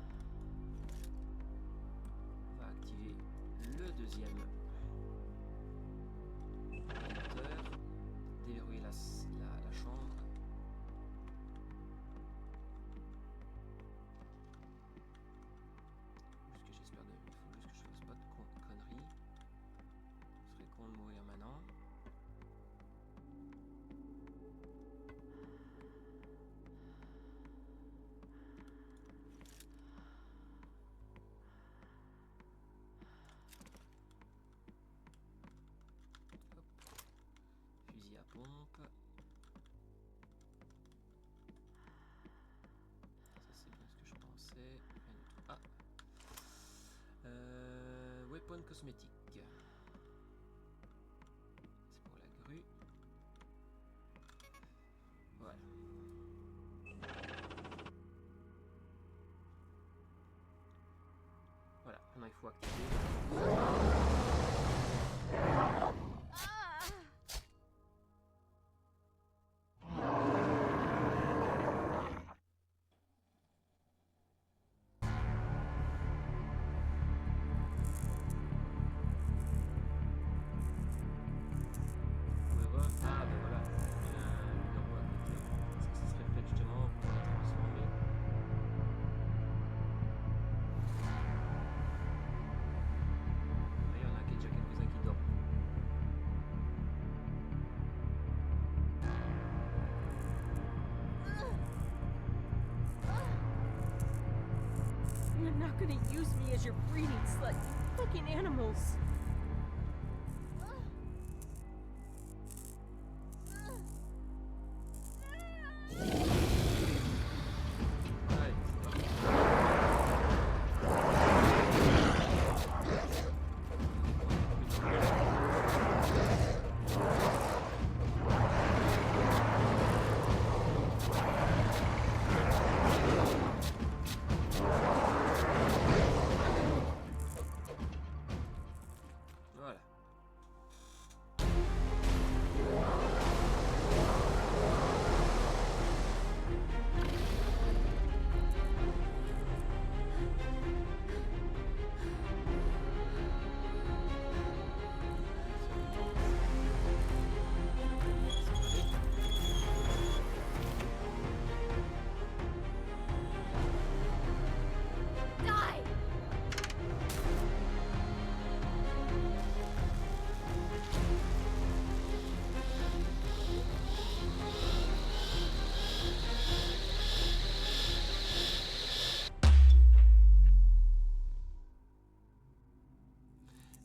On va activer le deuxième ordinateur, déverrouiller la chambre. Juste que j'espère il faut juste que je fasse pas de conneries. Ce serait con de mourir maintenant. Hop. Fusil à pompe. coupon cosmétique. C'est pour la grue. Voilà. Voilà, maintenant il faut activer. Vous pouvez voir, ah ben voilà, il y a un numéro à côté. Est-ce que ce serait fait justement pour la transformer? Mais il y en a déjà quelques-uns qui dorment. You're not gonna use me as your breeding slut, you fucking animals! Allez, c'est parti. Voilà. Die!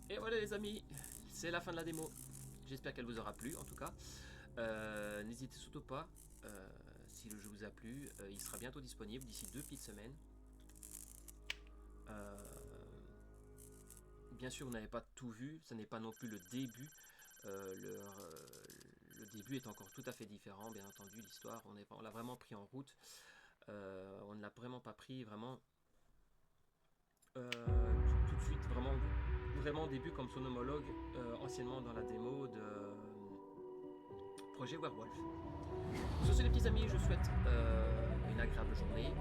Et voilà les amis, c'est la fin de la démo. J'espère qu'elle vous aura plu en tout cas. N'hésitez surtout pas, si le jeu vous a plu, il sera bientôt disponible d'ici 2 petites semaines. Bien sûr, vous n'avez pas tout vu, ce n'est pas non plus le début. Le début est encore tout à fait différent, bien entendu. L'histoire, on l'a vraiment pris en route. On ne l'a vraiment pas pris vraiment tout de suite, vraiment au début comme son homologue anciennement dans la démo de Projet Werewolf. Sur ce les petits amis, je vous souhaite une agréable journée.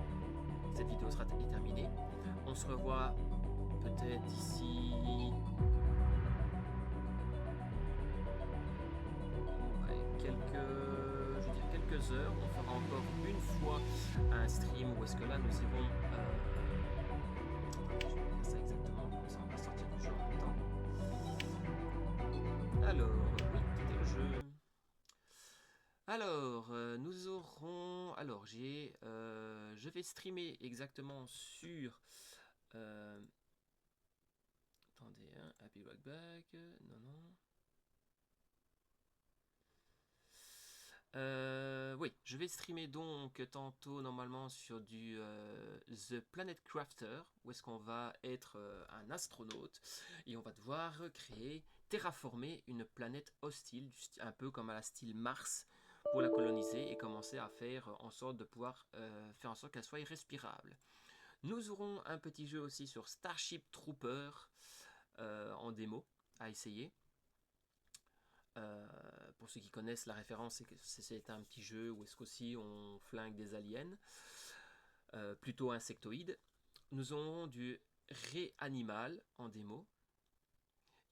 Cette vidéo sera terminée. On se revoit peut-être d'ici quelques heures. On fera encore une fois un stream où est-ce que là nous irons je vais dire ça exactement, comme ça on va sortir du jeu en même temps. Alors, oui, c'était le jeu. Alors, nous aurons. Alors, je vais streamer exactement sur. Attendez, hein, Happy Rock Back. Non. Oui, je vais streamer donc tantôt normalement sur du The Planet Crafter, où est-ce qu'on va être un astronaute et on va devoir terraformer une planète hostile, un peu comme à la style Mars, pour la coloniser et commencer à faire en sorte de pouvoir faire en sorte qu'elle soit irrespirable. Nous aurons un petit jeu aussi sur Starship Trooper en démo à essayer. Pour ceux qui connaissent la référence, c'est un petit jeu où est-ce qu'aussi on flingue des aliens, plutôt insectoïdes. Nous aurons du Reanimal en démo.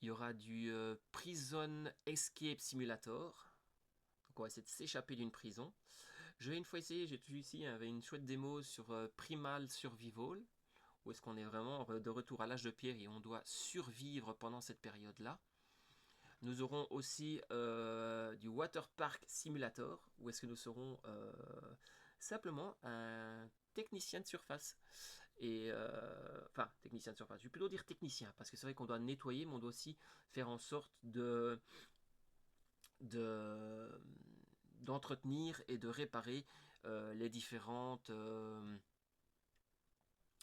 Il y aura du Prison Escape Simulator. Donc on va essayer de s'échapper d'une prison. Je vais une fois essayer, j'ai tout ici, il y avait une chouette démo sur Primal Survival, où est-ce qu'on est vraiment de retour à l'âge de pierre et on doit survivre pendant cette période-là. Nous aurons aussi du Water Park Simulator, où est-ce que nous serons simplement un technicien de surface. Et enfin, technicien de surface, je vais plutôt dire technicien, parce que c'est vrai qu'on doit nettoyer, mais on doit aussi faire en sorte d'entretenir et de réparer les différentes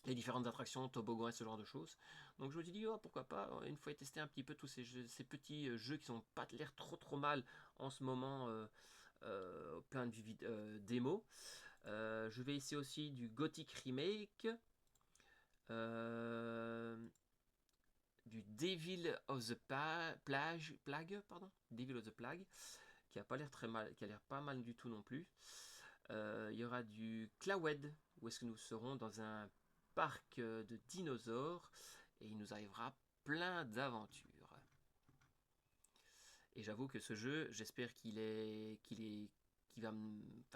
les différentes attractions, toboggans et ce genre de choses. Donc je me suis dit, oh, pourquoi pas, une fois tester un petit peu tous ces petits jeux qui n'ont pas l'air trop mal en ce moment, plein de démos. Je vais essayer aussi du Gothic Remake, du Devil of the Plague, Devil of the Plague, qui a pas l'air très mal, qui a l'air pas mal du tout non plus. Il y aura du Clawed, où est-ce que nous serons dans un parc de dinosaures et il nous arrivera plein d'aventures. Et j'avoue que ce jeu, j'espère qu'il a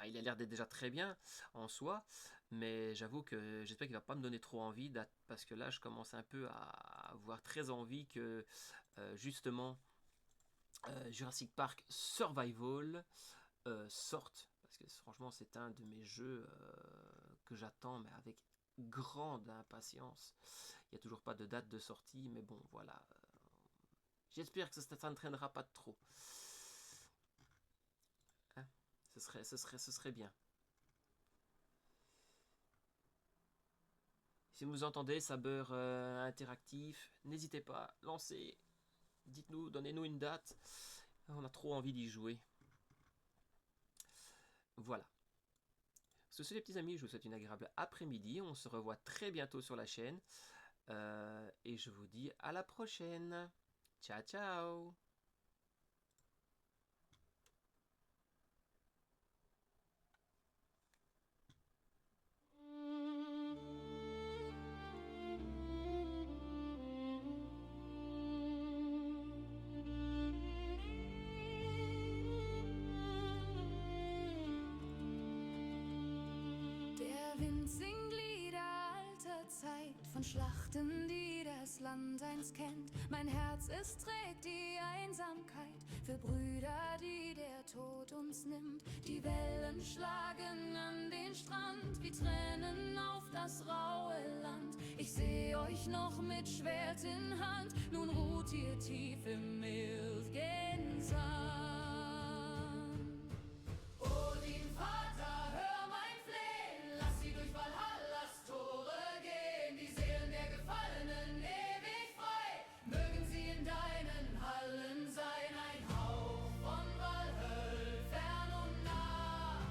l'air d'être déjà très bien en soi, mais j'avoue que j'espère qu'il va pas me donner trop envie, parce que là je commence un peu à avoir très envie que justement Jurassic Park Survival sorte, parce que franchement c'est un de mes jeux que j'attends mais avec grande impatience. Il n'y a toujours pas de date de sortie, mais bon voilà, j'espère que ça ne traînera pas de trop. Hein, ce serait bien. Si vous entendez Saber interactif, n'hésitez pas, lancez, dites-nous, donnez-nous une date. On a trop envie d'y jouer. Voilà. Sur ce, les petits amis, je vous souhaite une agréable après-midi. On se revoit très bientôt sur la chaîne. Et je vous dis à la prochaine. Ciao, ciao. Der Wind singt Lieder alter Zeit von Schlachten, die das Land einst kennt. Mein Herz, es trägt die Einsamkeit für Brüder, die der Tod uns nimmt. Die Wellen schlagen an den Strand wie Tränen auf das raue Land. Ich seh euch noch mit Schwert in Hand, nun ruht ihr tief im milchigen Sand. Odin, Vater, hör mein Flehen, lass sie durch Valhallas Tore gehen, die Seelen der Gefallenen ewig frei, mögen sie in deinen Hallen sein, ein Hauch von Valhöll, fern und nah,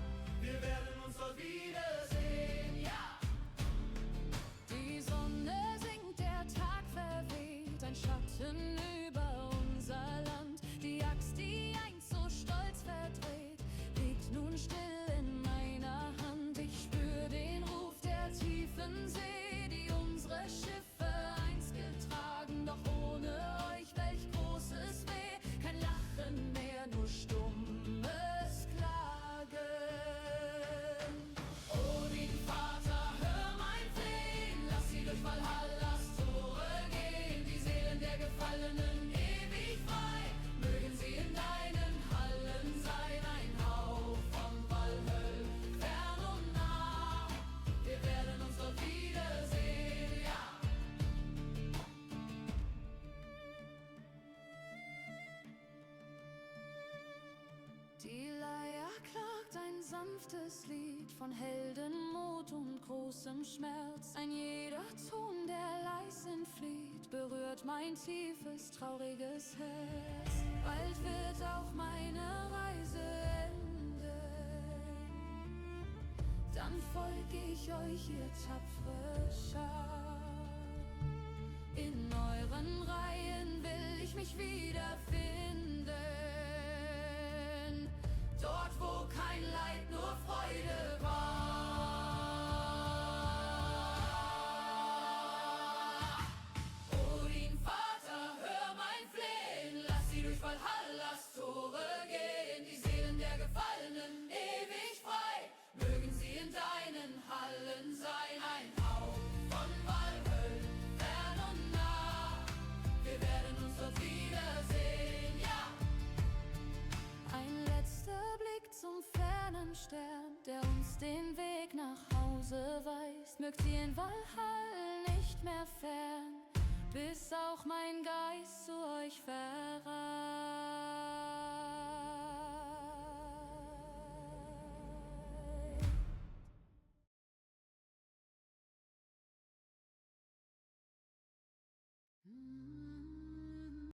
wir werden uns dort wiedersehen, ja! Die Sonne sinkt, der Tag verweht, ein Schatten über unser Land, die Axt, die einst so stolz verdreht, liegt nun still in meiner Hand. Ich spür den Ruf der tiefen See, die unsere Schiffe einst getragen. Doch ohne euch welch großes Weh, kein Lachen mehr, nur stummes Klagen. Odin, Vater, hör mein Flehen, lass sie durch Valhallas Tore gehen, die Seelen der Gefallenen ewig frei, mögen sie in deinen Hallen sein, ein Hauch von Valhöll, fern und nah, wir werden uns dort wiedersehen, ja! Die Leier klagt ein sanftes Lied von Heldenmut und großem Schmerz. Ein jeder Ton, der leis entflieht, berührt mein tiefes, trauriges Herz. Bald wird auch meine Reise enden, dann folg ich euch, ihr tapfere Schar. In euren Reihen will ich mich wiederfinden, dort wo kein Leid, nur Freude war. Odin, Vater, hör mein Flehen, lass sie durch Valhallas Tore gehen, die Seelen der Gefallenen ewig frei, mögen sie in deinen Hallen sein, ein Hauch von Valhöll, fern und nah, wir werden uns dort wiedersehen, ja! Ein letzter Blick zum fernen Stern, der uns den Weg nach Hause weist. Mögt ihr in Valhall nicht mehr fern, bis auch mein Geist so